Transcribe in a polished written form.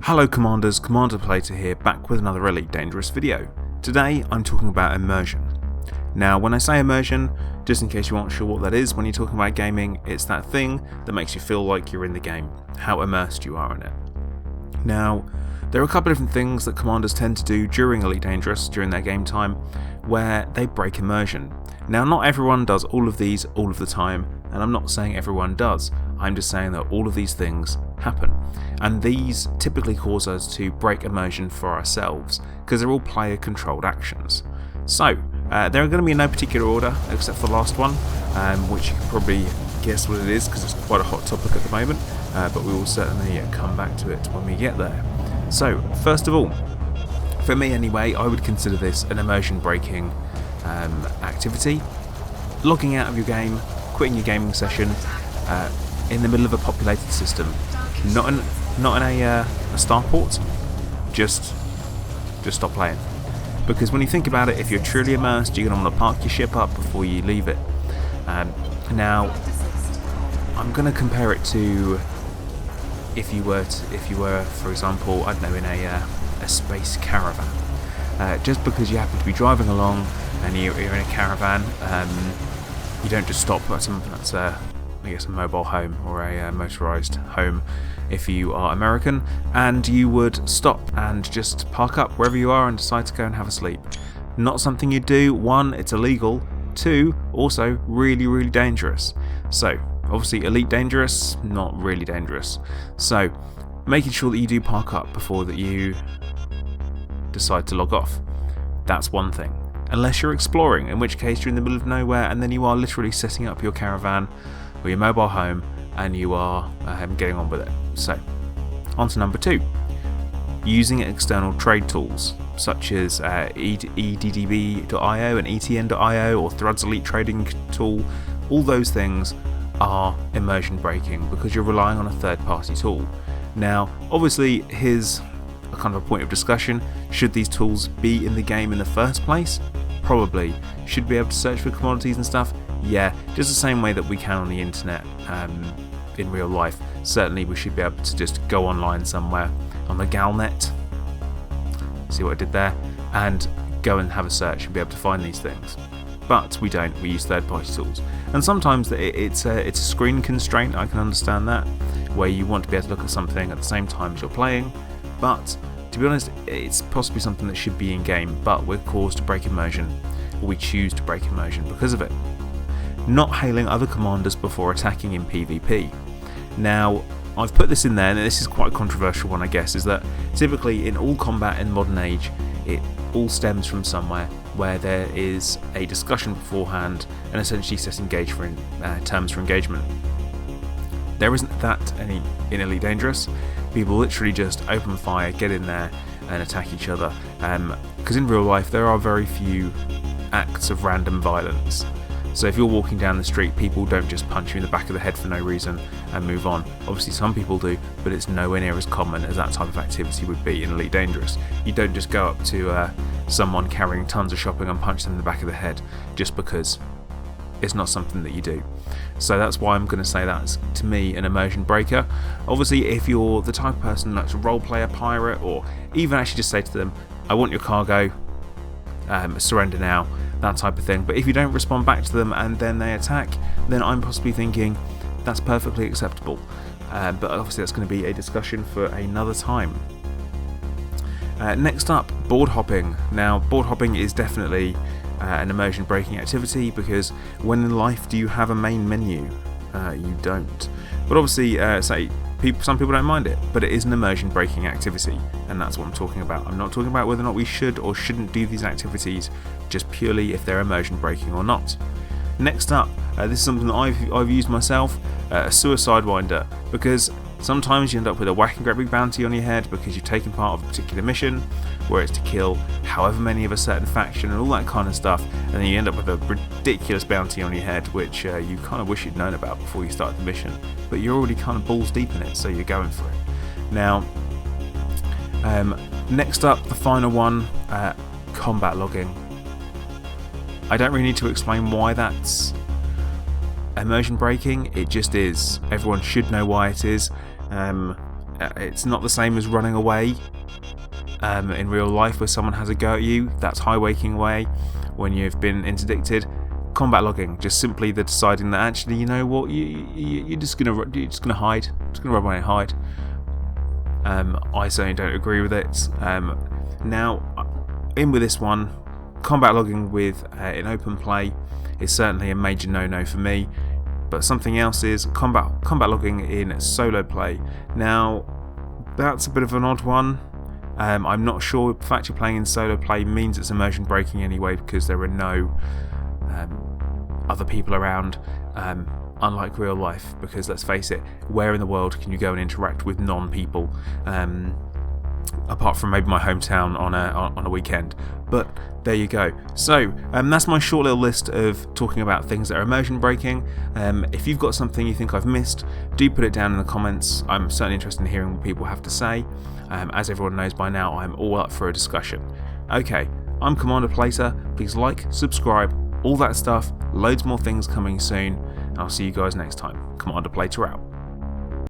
Hello Commanders, Commander PLATER here, back with another Elite Dangerous video. Today I'm talking about immersion. Now when I say immersion, just in case you aren't sure what that is when you're talking about gaming, it's that thing that makes you feel like you're in the game, how immersed you are in it. Now, there are a couple of different things that Commanders tend to do during Elite Dangerous, during their game time, where they break immersion. Now not everyone does all of these all of the time, and I'm not saying everyone does, I'm just saying that all of these things happen. And these typically cause us to break immersion for ourselves, because they're all player controlled actions. So, they're going to be in no particular order, except for the last one, which you can probably guess what it is, because it's quite a hot topic at the moment, but we will certainly come back to it when we get there. So, first of all, for me anyway, I would consider this an immersion breaking activity. Logging out of your game, quitting your gaming session, in the middle of a populated system, not in a starport, just stop playing. Because when you think about it, if you're truly immersed, you're going to want to park your ship up before you leave it. Now, I'm going to compare it to if you were, for example, I don't know, in a space caravan. Just because you happen to be driving along and you're in a caravan, you don't just stop. That's I guess a mobile home or a motorised home if you are American, and you would stop and just park up wherever you are and decide to go and have a sleep. Not something you do. One, it's illegal. Two, also really dangerous. So obviously Elite Dangerous, not really dangerous. So making sure that you do park up before that you decide to log off. That's one thing. Unless you're exploring, in which case you're in the middle of nowhere and then you are literally setting up your caravan or your mobile home and you are getting on with it. So, on to number 2. Using external trade tools such as EDDB.io and ETN.io or Threads Elite Trading Tool. All those things are immersion breaking because you're relying on a third party tool. Now, obviously, here's a kind of a point of discussion. Should these tools be in the game in the first place? Probably. Should be able to search for commodities and stuff? Yeah, just the same way that we can on the internet in real life. Certainly we should be able to just go online somewhere on the Galnet, see what I did there, and go and have a search and be able to find these things. But we don't, we use third-party tools. And sometimes it's a screen constraint, I can understand that, where you want to be able to look at something at the same time as you're playing, but to be honest, it's possibly something that should be in-game, but we're caused to break immersion, or we choose to break immersion because of it. Not hailing other commanders before attacking in PvP. Now, I've put this in there, and this is quite a controversial one I guess, is that typically in all combat in modern age, it all stems from somewhere where there is a discussion beforehand and essentially set terms for engagement. There isn't that any in Elite Dangerous. People literally just open fire, get in there and attack each other. Because in real life there are very few acts of random violence. So if you're walking down the street, people don't just punch you in the back of the head for no reason and move on. Obviously some people do, but it's nowhere near as common as that type of activity would be in Elite Dangerous. You don't just go up to someone carrying tons of shopping and punch them in the back of the head just because. It's not something that you do. So that's why I'm going to say that's, to me, an immersion breaker. Obviously, if you're the type of person that's a roleplay a pirate, or even actually just say to them, I want your cargo, surrender now, that type of thing. But if you don't respond back to them and then they attack, then I'm possibly thinking that's perfectly acceptable. But obviously that's going to be a discussion for another time. Next up, board hopping. Now, board hopping is definitely an immersion breaking activity, because when in life do you have a main menu? You don't. But obviously, some people don't mind it, but it is an immersion breaking activity, and that's what I'm talking about. I'm not talking about whether or not we should or shouldn't do these activities, just purely if they're immersion breaking or not. Next up, this is something that I've used myself, a suicide winder, because sometimes you end up with a whack and great big bounty on your head because you've taken part of a particular mission where it's to kill however many of a certain faction and all that kind of stuff, and then you end up with a ridiculous bounty on your head which you kind of wish you'd known about before you started the mission, but you're already kind of balls deep in it, so you're going for it. Now, next up, the final one, combat logging. I don't really need to explain why that's immersion breaking, it just is. Everyone should know why it is. it's not the same as running away in real life where someone has a go at you. That's highwaking away when you've been interdicted. Combat logging, just simply the deciding that actually, you know what, you're just gonna hide, just gonna run away and hide. I certainly don't agree with it. Now, in with this one, combat logging with in open play is certainly a major no-no for me. But something else is combat logging in solo play. Now, that's a bit of an odd one. I'm not sure the fact you're playing in solo play means it's immersion breaking anyway, because there are no other people around, unlike real life, because let's face it, where in the world can you go and interact with non-people, apart from maybe my hometown on a weekend? But there you go. So that's my short little list of talking about things that are immersion breaking. If you've got something you think I've missed, do put it down in the comments. I'm certainly interested in hearing what people have to say. As everyone knows by now, I'm all up for a discussion. Okay, I'm Commander Plater. Please like, subscribe, all that stuff, loads more things coming soon, and I'll see you guys next time. Commander Plater out.